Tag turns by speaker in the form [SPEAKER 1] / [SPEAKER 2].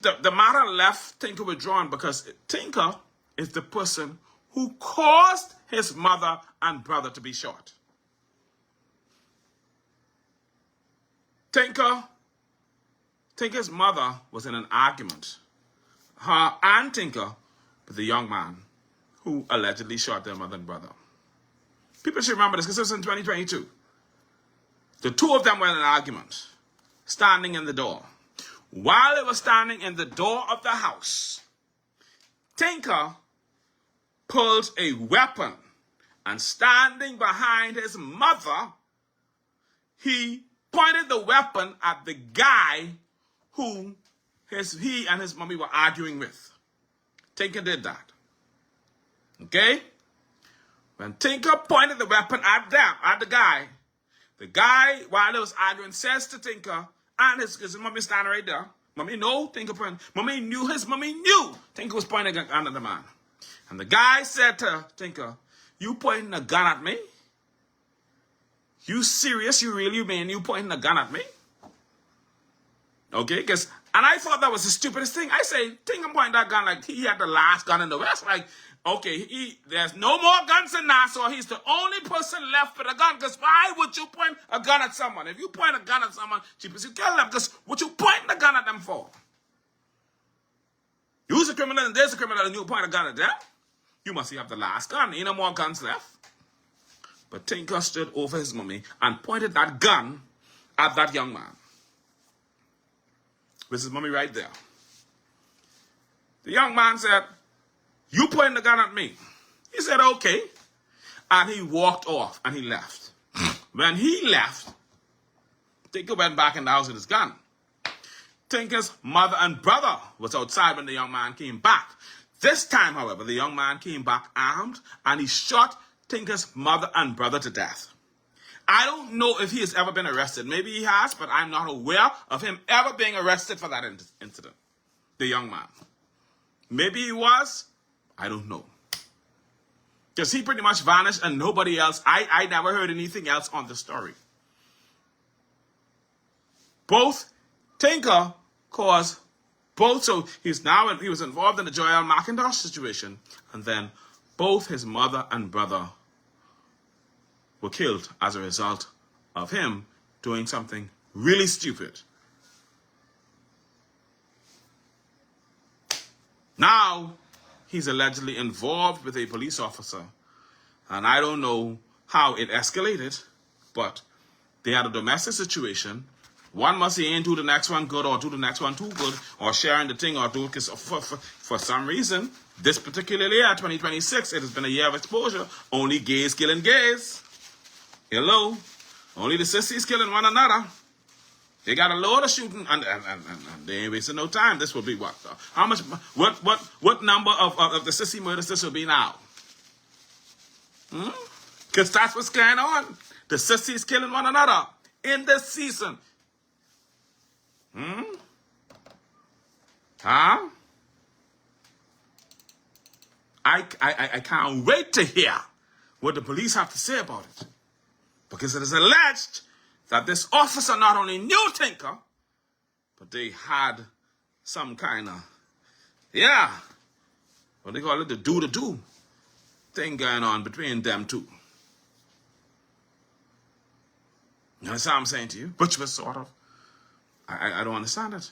[SPEAKER 1] The matter left Tinker withdrawn because Tinker is the person who caused his mother and brother to be shot. Tinker's mother was in an argument, her and Tinker, with the young man who allegedly shot their mother and brother. People should remember this because this was in 2022. The two of them were in an argument, standing in the door. While they were standing in the door of the house, Tinker pulled a weapon and standing behind his mother, he pointed the weapon at the guy who he and his mommy were arguing with. Tinker did that. Okay? When Tinker pointed the weapon at the guy, while they was arguing, says to Tinker, and his mommy standing right there. Mommy knew Tinker knew Tinker was pointing a gun at the man. And the guy said to Tinker, "You pointing a gun at me? You serious? You really mean you pointing a gun at me?" Okay, and I thought that was the stupidest thing. I say, Tinker pointing that gun like he had the last gun in the West. Like, okay, there's no more guns in Nassau. He's the only person left with a gun. Because why would you point a gun at someone? If you point a gun at someone, cheapest you kill them. Because what you pointing a gun at them for? You's a criminal and there's a criminal and you point a gun at them. You must have the last gun. Ain't no more guns left. But Tinker stood over his mommy and pointed that gun at that young man. With his mommy right there. The young man said, "You pointing the gun at me?" He said, "Okay." And he walked off and he left. When he left, Tinker went back in the house with his gun. Tinker's mother and brother was outside when the young man came back. This time, however, the young man came back armed and he shot Tinker's mother and brother to death. I don't know if he has ever been arrested. Maybe he has, but I'm not aware of him ever being arrested for that incident. The young man. Maybe he was. I don't know. Because he pretty much vanished and nobody else. I never heard anything else on the story. Both Tinker caused both. So he was involved in the Joel McIntosh situation. And then both his mother and brother were killed as a result of him doing something really stupid. Now, he's allegedly involved with a police officer. And I don't know how it escalated, but they had a domestic situation. One must say ain't do the next one good or do the next one too good or sharing the thing or do it because for some reason, this particular year, 2026, it has been a year of exposure. Only gays killing gays. Hello? Only the sissies killing one another. They got a load of shooting and they ain't wasting no time. This will be what? How much? What number of the sissy murders this will be now? Because that's what's going on. The sissies killing one another in this season. Huh? I can't wait to hear what the police have to say about it. Because it is alleged that this officer not only knew Tinker, but they had some kind of, what they call it, the do thing going on between them two. You understand what I'm saying to you? Which was sort of, I don't understand it.